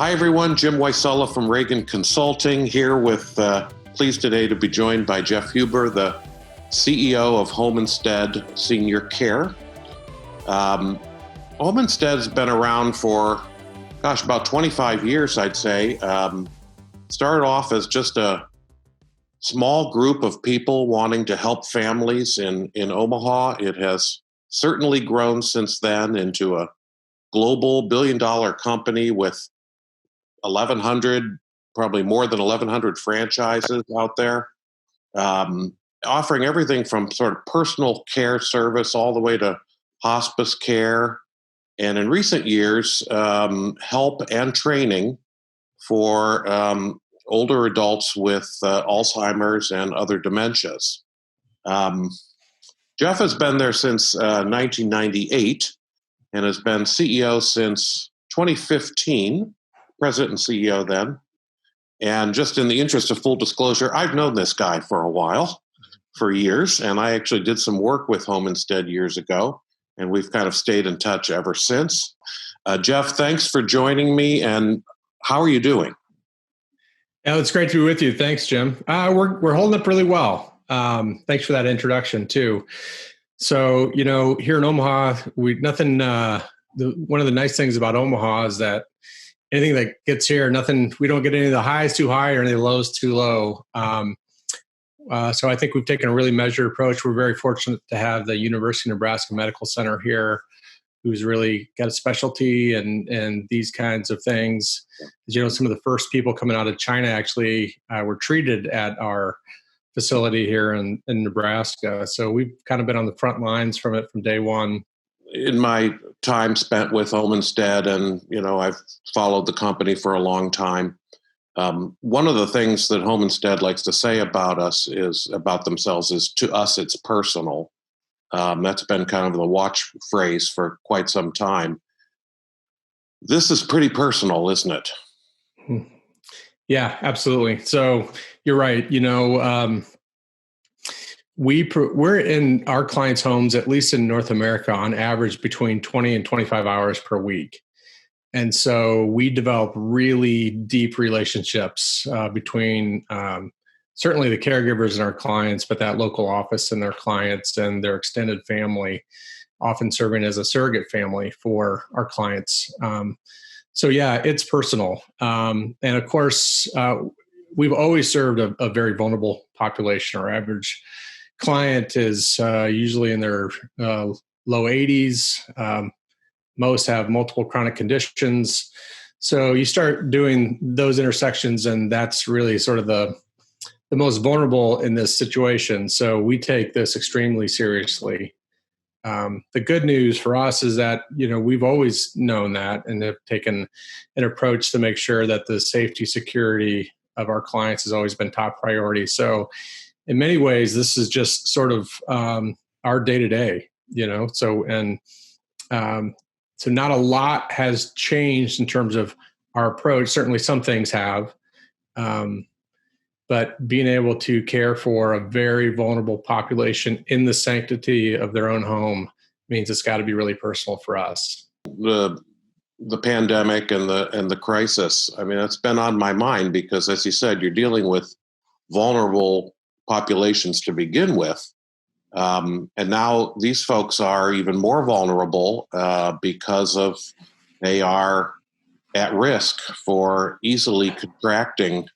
Hi, everyone. Jim Weissella from Reagan Consulting here with, pleased today to be joined by Jeff Huber, the CEO of Home Instead Senior Care. Home Instead's been around for, about 25 years, I'd say. Started off as just a small group of people wanting to help families in Omaha. It has certainly grown since then into a global billion-dollar company with 1,100, probably more than 1,100 franchises out there, offering everything from sort of personal care service all the way to hospice care, and in recent years, help and training for older adults with Alzheimer's and other dementias. Jeff has been there since 1998 and has been CEO since 2015, president and CEO then. And just in the interest of full disclosure, I've known this guy for a while, for years, and I actually did some work with Home Instead years ago, and we've kind of stayed in touch ever since. Jeff, thanks for joining me, and how are you doing? Yeah, it's great to be with you. Thanks, Jim. We're holding up really well. Thanks for that introduction too. So, here in Omaha, one of the nice things about Omaha is that anything that gets here, we don't get any of the highs too high or any of the lows too low. So I think we've taken a really measured approach. We're very fortunate to have the University of Nebraska Medical Center here, who's really got a specialty and these kinds of things. Some of the first people coming out of China actually were treated at our facility here in Nebraska. So we've kind of been on the front lines from day one. In my time spent with Home Instead, and I've followed the company for a long time. One of the things that Home Instead likes to say about themselves is, to us, it's personal. That's been kind of the watch phrase for quite some time. This is pretty personal, isn't it? Yeah, absolutely. So you're right. We're in our clients' homes, at least in North America, on average between 20 and 25 hours per week. And so we develop really deep relationships between certainly the caregivers and our clients, but that local office and their clients and their extended family, often serving as a surrogate family for our clients. So yeah, it's personal. And of course, we've always served a very vulnerable population. Our average client is usually in their low 80s. Most have multiple chronic conditions. So you start doing those intersections, and that's really sort of the most vulnerable in this situation. So we take this extremely seriously. The good news for us is that, we've always known that and have taken an approach to make sure that the safety, security of our clients has always been top priority. So in many ways, this is just sort of our day-to-day, so not a lot has changed in terms of our approach. Certainly some things have, but being able to care for a very vulnerable population in the sanctity of their own home means it's got to be really personal for us. The pandemic and the crisis, that's been on my mind because, as you said, you're dealing with vulnerable populations to begin with. And now these folks are even more vulnerable because they are at risk for easily contracting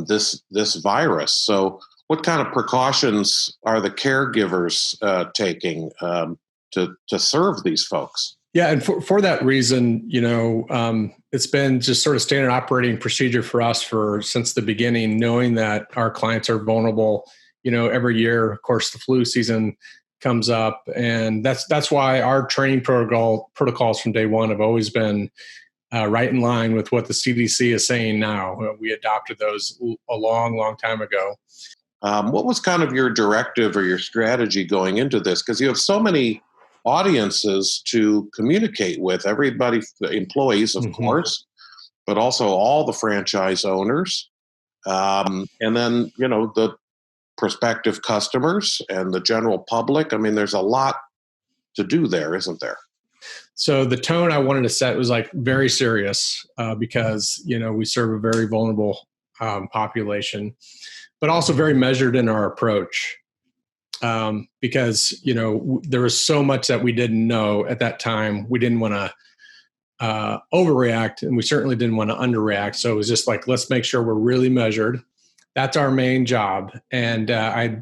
this virus. So what kind of precautions are the caregivers taking to serve these folks? Yeah, and for that reason, it's been just sort of standard operating procedure for us since the beginning, knowing that our clients are vulnerable. Every year, of course, the flu season comes up, and that's why our training protocols from day one have always been right in line with what the CDC is saying now. We adopted those a long, long time ago. What was kind of your directive or your strategy going into this? Because you have so many audiences to communicate with, everybody, the employees, of course, but also all the franchise owners. And then, the prospective customers and the general public. There's a lot to do there, isn't there? So the tone I wanted to set was like very serious because, we serve a very vulnerable population, but also very measured in our approach. Because, there was so much that we didn't know at that time. We didn't want to overreact, and we certainly didn't want to underreact. So it was just like, let's make sure we're really measured. That's our main job. And I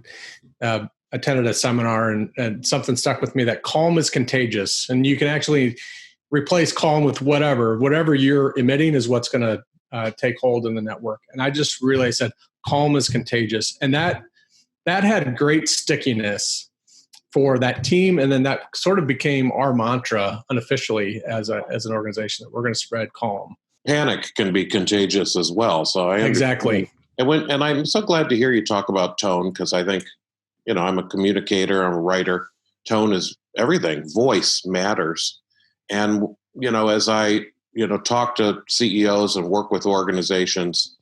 attended a seminar, and something stuck with me, that calm is contagious. And you can actually replace calm with whatever you're emitting is what's going to take hold in the network. And I just really said, calm is contagious. And that had great stickiness for that team. And then that sort of became our mantra unofficially as an organization, that we're going to spread calm. Panic can be contagious as well. So I exactly. And I'm so glad to hear you talk about tone, because I think, I'm a communicator, I'm a writer. Tone is everything. Voice matters. And, as I, talk to CEOs and work with organizations,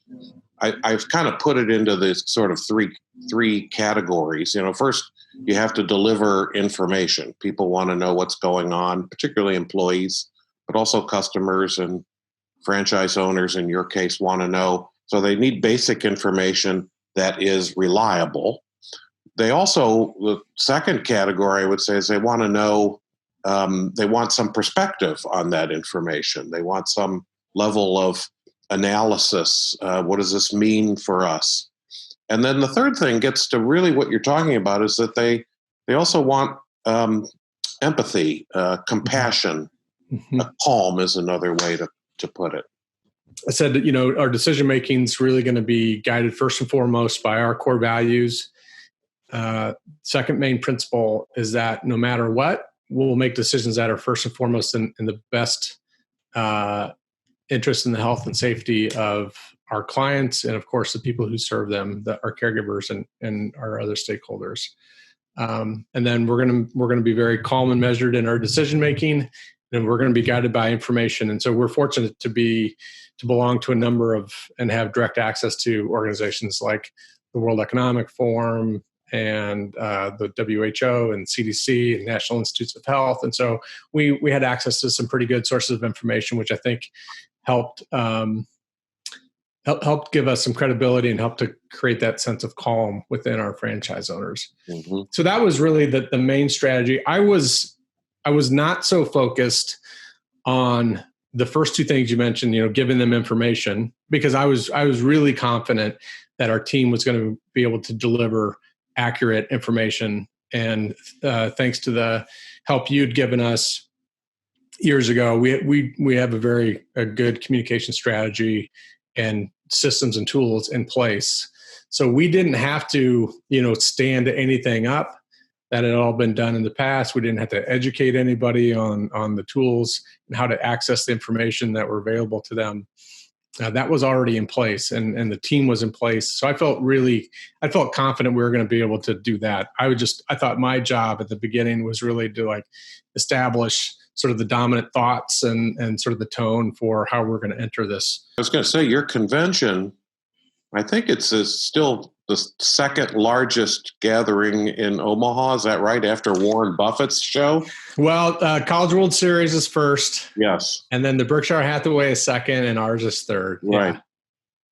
I've kind of put it into this sort of three categories. First, you have to deliver information. People want to know what's going on, particularly employees, but also customers and franchise owners, in your case, want to know. So they need basic information that is reliable. They also, the second category I would say, is they want to know, they want some perspective on that information. They want some level of analysis. What does this mean for us? And then the third thing gets to really what you're talking about, is that they also want empathy, compassion. Mm-hmm. Calm is another way to put it. I said that, our decision making is really going to be guided first and foremost by our core values. Second main principle is that no matter what, we'll make decisions that are first and foremost in the best interest in the health and safety of our clients, and of course the people who serve them, our caregivers and our other stakeholders. And then we're going to be very calm and measured in our decision making, and we're going to be guided by information. And so we're fortunate to belong to a number of and have direct access to organizations like the World Economic Forum and the WHO and CDC and National Institutes of Health. And so we had access to some pretty good sources of information, which I think helped give us some credibility and helped to create that sense of calm within our franchise owners. Mm-hmm. So that was really the main strategy. I was not so focused on the first two things you mentioned, giving them information, because I was really confident that our team was going to be able to deliver accurate information. And thanks to the help you'd given us years ago, we have a good communication strategy and systems and tools in place. So we didn't have to, stand anything up. That had all been done in the past. We didn't have to educate anybody on the tools and how to access the information that were available to them. That was already in place, and the team was in place. So I felt confident we were going to be able to do that. I thought my job at the beginning was really to establish sort of the dominant thoughts and sort of the tone for how we're going to enter this. I was going to say, your convention, I think it's still the second largest gathering in Omaha. Is that right? After Warren Buffett's show? Well, College World Series is first. Yes. And then the Berkshire Hathaway is second and ours is third. Right.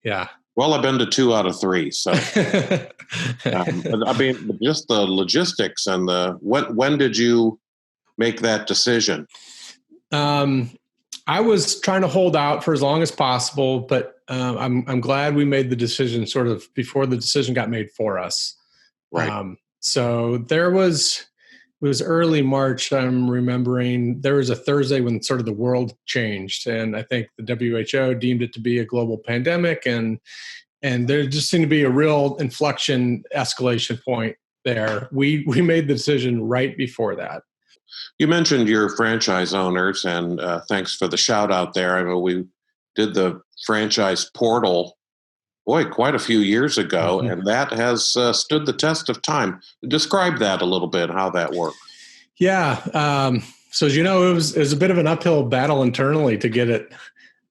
Yeah. Well, I've been to 2 out of 3. So, I mean, just the logistics and when did you make that decision? I was trying to hold out for as long as possible, but I'm glad we made the decision sort of before the decision got made for us. Right. So it was early March. I'm remembering there was a Thursday when sort of the world changed, and I think the WHO deemed it to be a global pandemic, and there just seemed to be a real inflection, escalation point there. We made the decision right before that. You mentioned your franchise owners, and thanks for the shout out there. I mean, we did the franchise portal, quite a few years ago, and that has stood the test of time. Describe that a little bit, how that worked. Yeah. So as you know, it was a bit of an uphill battle internally to get it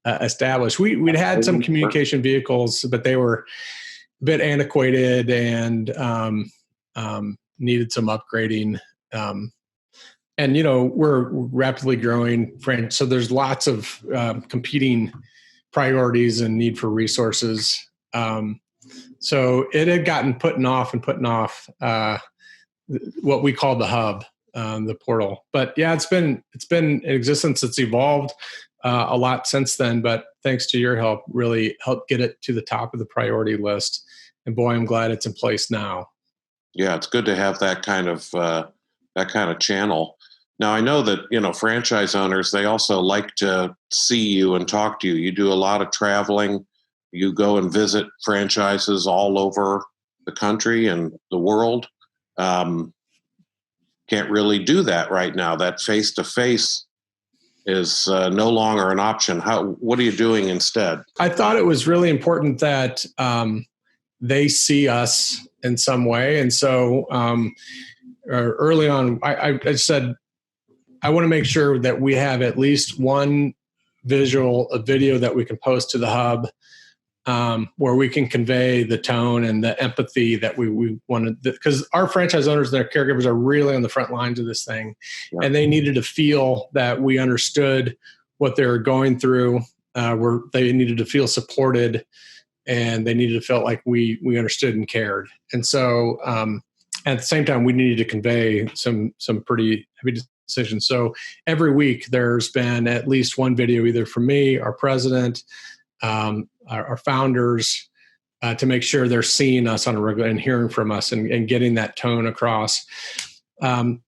established. We'd had some communication vehicles, but they were a bit antiquated and needed some upgrading. And, we're rapidly growing, Frank. So there's lots of competing priorities and need for resources. So it had gotten putting off, what we call the hub, the portal. But yeah, it's been in existence. It's evolved a lot since then. But thanks to your help, really helped get it to the top of the priority list. And boy, I'm glad it's in place now. Yeah, it's good to have that kind of channel. Now I know that franchise owners, they also like to see you and talk to you. You do a lot of traveling. You go and visit franchises all over the country and the world. Can't really do that right now. That face to face is no longer an option. What are you doing instead? I thought it was really important that they see us in some way, and so early on, I said I want to make sure that we have at least one a video that we can post to the hub, where we can convey the tone and the empathy that we wanted, because our franchise owners and their caregivers are really on the front lines of this thing. Yeah. And they needed to feel that we understood what they were going through, where they needed to feel supported, and they needed to feel like we understood and cared. And so at the same time, we needed to convey some pretty heavy decisions. So every week there's been at least one video, either from me, our president, our founders, to make sure they're seeing us on a regular and hearing from us and getting that tone across. Then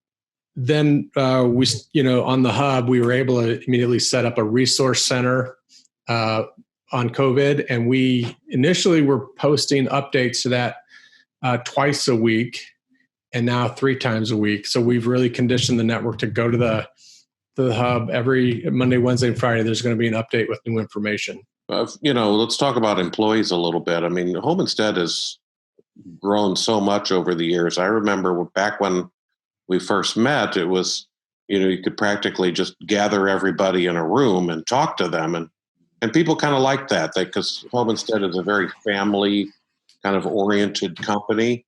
we, on the hub, we were able to immediately set up a resource center on COVID. And we initially were posting updates to that twice a week, and now 3 times a week. So we've really conditioned the network to go to the hub every Monday, Wednesday, and Friday. There's going to be an update with new information. Let's talk about employees a little bit. I mean, Home Instead has grown so much over the years. I remember back when we first met, it was, you could practically just gather everybody in a room and talk to them. And people kind of liked that because Home Instead is a very family kind of oriented company.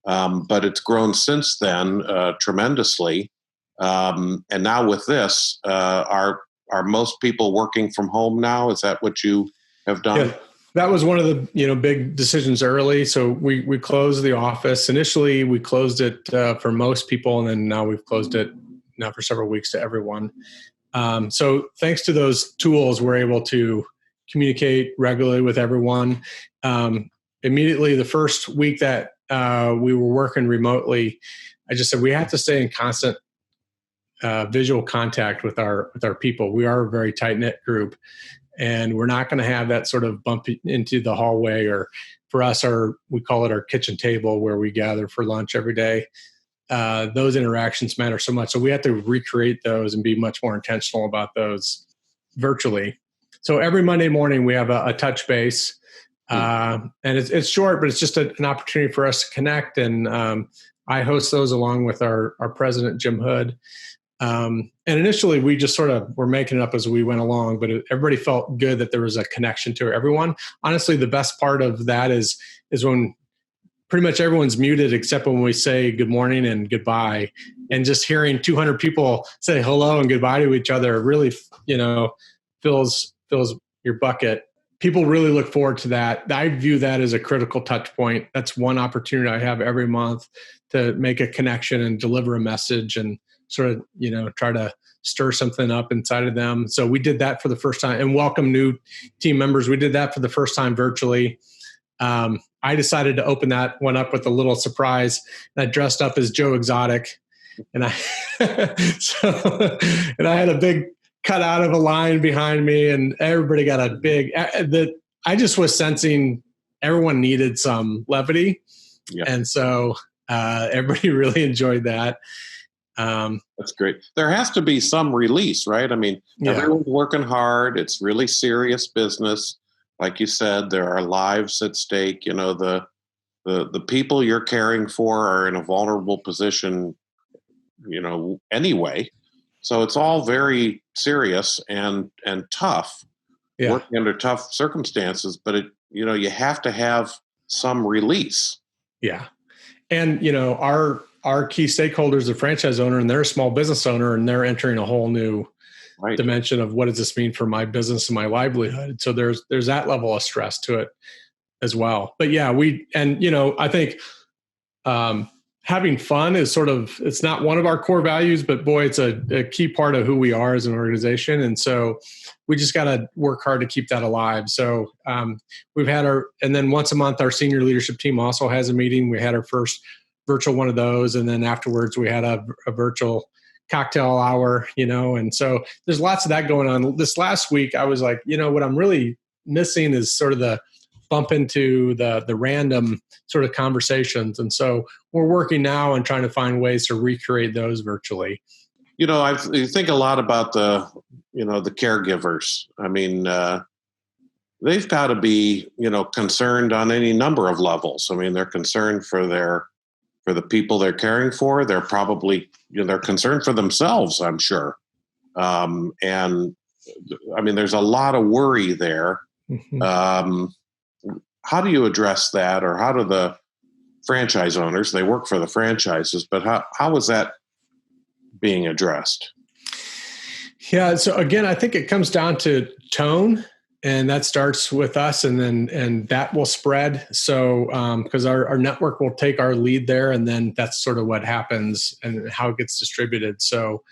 But it's grown since then tremendously. And now with this, are most people working from home now? Is that what you have done? Yeah, that was one of the big decisions early. So we closed the office. Initially, we closed it for most people, and then now we've closed it now for several weeks to everyone. So thanks to those tools, we're able to communicate regularly with everyone. Immediately, the first week that we were working remotely, I just said we have to stay in constant visual contact with our people. We are a very tight-knit group, and we're not going to have that sort of bump into the hallway, or for us, we call it our kitchen table, where we gather for lunch every day. Those interactions matter so much. So we have to recreate those and be much more intentional about those virtually. So every Monday morning we have a touch base, and it's short, but it's just an opportunity for us to connect. And I host those along with our president, Jim Hood. And initially we just sort of were making it up as we went along, but everybody felt good that there was a connection to everyone. Honestly, the best part of that is when pretty much everyone's muted except when we say good morning and goodbye, and just hearing 200 people say hello and goodbye to each other really, fills your bucket. People really look forward to that. I view that as a critical touch point. That's one opportunity I have every month to make a connection and deliver a message and sort of, try to stir something up inside of them. So we did that for the first time, and welcome new team members. We did that for the first time virtually. I decided to open that one up with a little surprise. I dressed up as Joe Exotic, and I had a big cutout of a lion behind me, and everybody got a big. I just was sensing everyone needed some levity, and so everybody really enjoyed that. That's great. There has to be some release, right? I mean, everyone's working hard. It's really serious business. Like you said, there are lives at stake. The people you're caring for are in a vulnerable position, anyway. So it's all very serious and tough, working under tough circumstances. But you have to have some release. Yeah, and our key stakeholders, the franchise owner, and they're a small business owner, and they're entering a whole new dimension of what does this mean for my business and my livelihood. So there's that level of stress to it as well. But yeah, I think having fun is it's not one of our core values, but boy, it's a key part of who we are as an organization. And so we just got to work hard to keep that alive. So we've had and then once a month, our senior leadership team also has a meeting. We had our first virtual one of those. And then afterwards we had a virtual cocktail hour, and so there's lots of that going on. This last week, I was like, what I'm really missing is sort of the bump into the random sort of conversations. And so we're working now on trying to find ways to recreate those virtually. I think a lot about the caregivers. I mean, they've got to be, concerned on any number of levels. I mean, they're concerned for the people they're caring for. They're probably, they're concerned for themselves, I'm sure. And I mean, there's a lot of worry there. Mm-hmm. How do you address that, or how do the franchise owners, they work for the franchises, but how is that being addressed? Yeah. So again, I think it comes down to tone, and that starts with us, and that will spread. So, because our network will take our lead there, and then that's sort of what happens and how it gets distributed. So,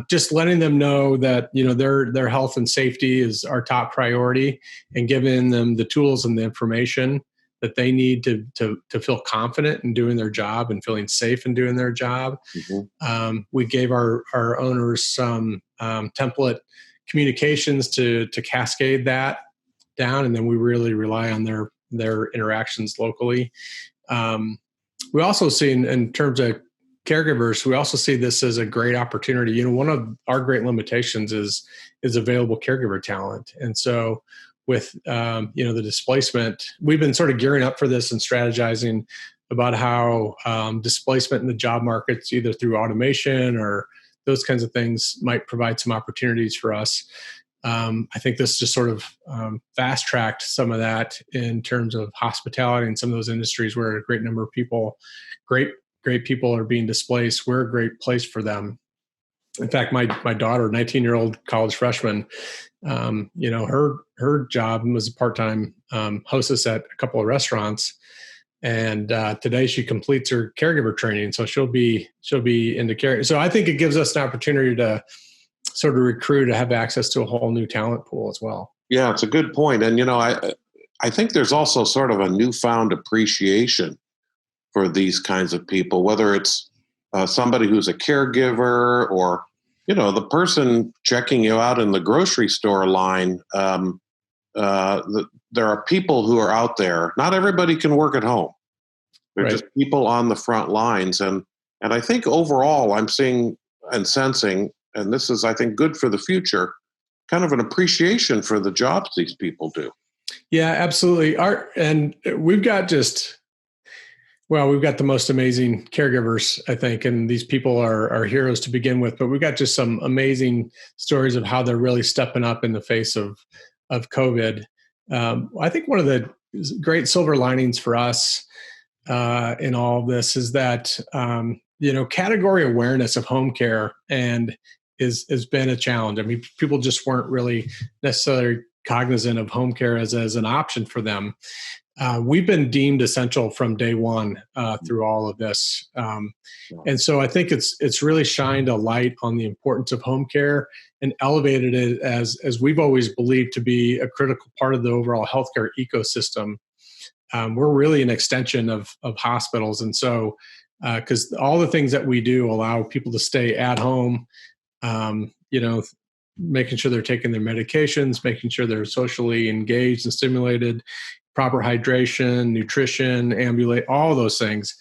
just letting them know that, their health and safety is our top priority, and giving them the tools and the information that they need to feel confident in doing their job and feeling safe in doing their job. Mm-hmm. We gave our owners some template communications to cascade that down, and then we really rely on their interactions locally. We also see in terms of caregivers, we also see this as a great opportunity. One of our great limitations is available caregiver talent. And so with, the displacement, we've been sort of gearing up for this and strategizing about how displacement in the job markets, either through automation or those kinds of things, might provide some opportunities for us. I think this just sort of fast-tracked some of that in terms of hospitality and some of those industries where a great number of people, great people are being displaced. We're a great place for them. In fact, my daughter, 19-year-old college freshman, her job was a part-time hostess at a couple of restaurants, and today she completes her caregiver training, so she'll be into care. So I think it gives us an opportunity to sort of recruit, to have access to a whole new talent pool as well. Yeah, it's a good point, and I think there's also sort of a newfound appreciation for these kinds of people, whether it's somebody who's a caregiver or, the person checking you out in the grocery store line. There are people who are out there. Not everybody can work at home. They're right. Just people on the front lines. And I think overall I'm seeing and sensing, and this is, I think, good for the future, kind of an appreciation for the jobs these people do. Yeah, absolutely. And we've got we've got the most amazing caregivers, I think, and these people are heroes to begin with, but we've got just some amazing stories of how they're really stepping up in the face of COVID. I think one of the great silver linings for us in all of this is that, category awareness of home care has been a challenge. I mean, people just weren't really necessarily cognizant of home care as an option for them. We've been deemed essential from day one through all of this. And so I think it's really shined a light on the importance of home care and elevated it as we've always believed to be a critical part of the overall healthcare ecosystem. We're really an extension of hospitals. And so, because all the things that we do allow people to stay at home, making sure they're taking their medications, making sure they're socially engaged and stimulated, proper hydration, nutrition, ambulate, all those things.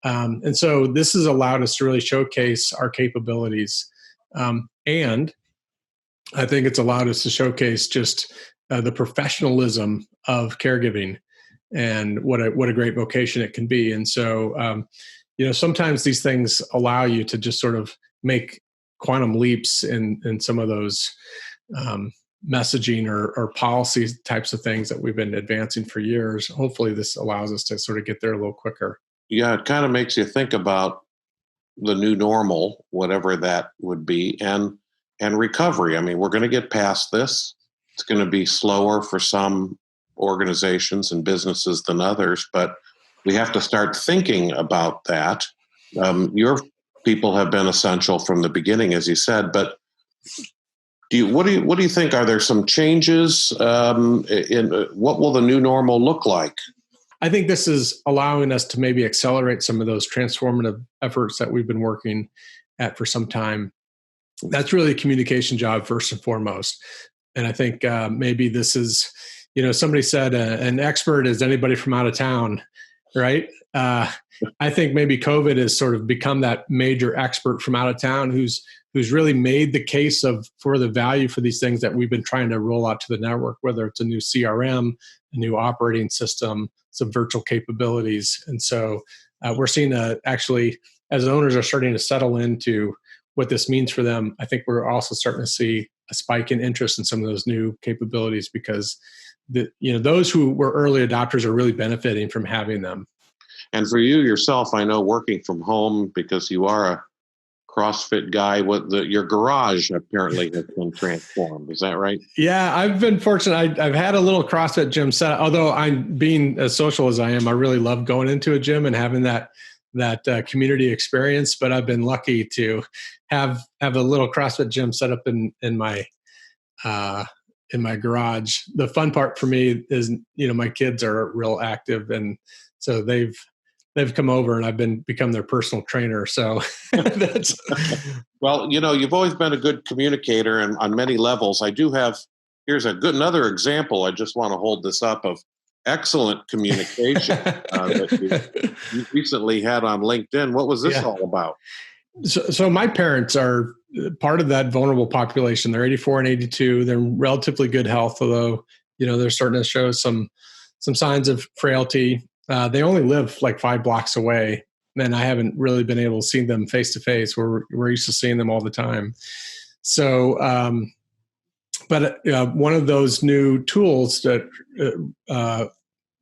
And so this has allowed us to really showcase our capabilities. And I think it's allowed us to showcase just the professionalism of caregiving and what a great vocation it can be. And so, sometimes these things allow you to just sort of make quantum leaps in some of those messaging or policy types of things that we've been advancing for years. Hopefully this allows us to sort of get there a little quicker. Yeah, it kind of makes you think about the new normal, whatever that would be, and recovery. I mean, we're going to get past this. It's going to be slower for some organizations and businesses than others, but we have to start thinking about that. Your people have been essential from the beginning, as you said, but what do you think? Are there some changes in what will the new normal look like? I think this is allowing us to maybe accelerate some of those transformative efforts that we've been working at for some time. That's really a communication job first and foremost. And I think maybe this is, somebody said an expert is anybody from out of town, right? I think maybe COVID has sort of become that major expert from out of town who's really made the case for the value for these things that we've been trying to roll out to the network, whether it's a new CRM, a new operating system, some virtual capabilities. And so we're seeing actually, as owners are starting to settle into what this means for them, I think we're also starting to see a spike in interest in some of those new capabilities because those who were early adopters are really benefiting from having them. And for you yourself, I know working from home because you are a CrossFit guy, your garage apparently has been transformed. Is that right? Yeah, I've been fortunate. I've had a little CrossFit gym set up. Although I'm being as social as I am, I really love going into a gym and having that community experience. But I've been lucky to have a little CrossFit gym set up in my garage. The fun part for me is, my kids are real active, and so they've come over and I've become their personal trainer. So that's well, you've always been a good communicator and on many levels. I do have, here's another example. I just want to hold this up of excellent communication that you recently had on LinkedIn. What was this all about? So my parents are part of that vulnerable population. They're 84 and 82. They're in relatively good health, although, they're starting to show some signs of frailty. They only live like 5 blocks away, and I haven't really been able to see them face to face. We're used to seeing them all the time. So, but one of those new tools that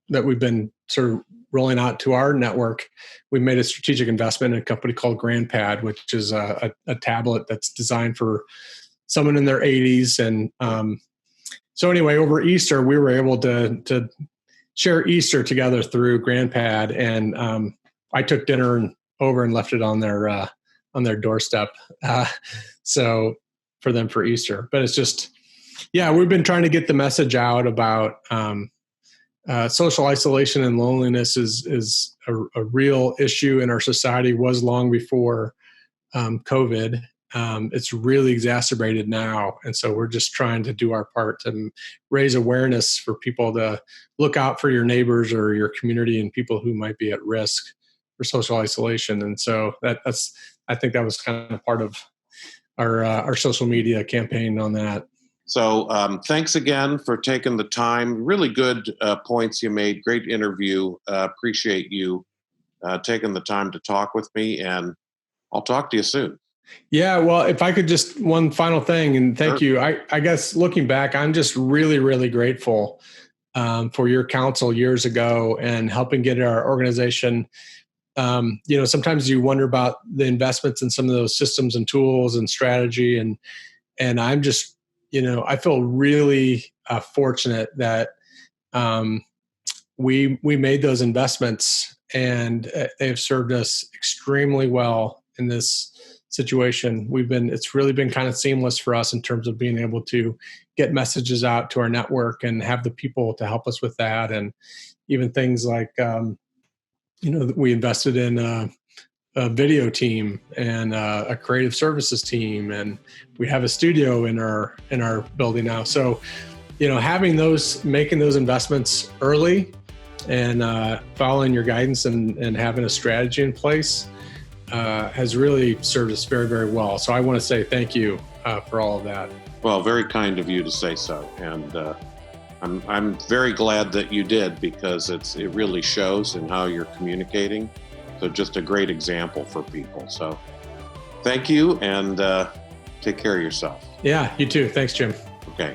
we've been sort of rolling out to our network, we made a strategic investment in a company called GrandPad, which is a tablet that's designed for someone in their 80s. And so anyway, over Easter, we were able to share Easter together through GrandPad, and I took dinner over and left it on their doorstep. So for them for Easter, but it's just, we've been trying to get the message out about social isolation and loneliness is a real issue in our society. Was long before COVID. It's really exacerbated now. And so we're just trying to do our part to raise awareness for people to look out for your neighbors or your community and people who might be at risk for social isolation. And so I think that was kind of part of our social media campaign on that. So thanks again for taking the time. Really good points you made. Great interview. Appreciate you taking the time to talk with me, and I'll talk to you soon. Yeah, well, if I could just one final thing, and thank you. I guess looking back, I'm just really, really grateful for your counsel years ago and helping get our organization. Sometimes you wonder about the investments in some of those systems and tools and strategy, and I'm just, I feel really fortunate that we made those investments, and they have served us extremely well in this situation. It's really been kind of seamless for us in terms of being able to get messages out to our network and have the people to help us with that. And even things like, we invested in a video team and a creative services team, and we have a studio in our building now. So, making those investments early and following your guidance and having a strategy in place has really served us very, very well. So I want to say thank you for all of that. Well, very kind of you to say so. And I'm very glad that you did, because it really shows in how you're communicating. So just a great example for people. So thank you, and take care of yourself. Yeah, you too. Thanks, Jim. Okay.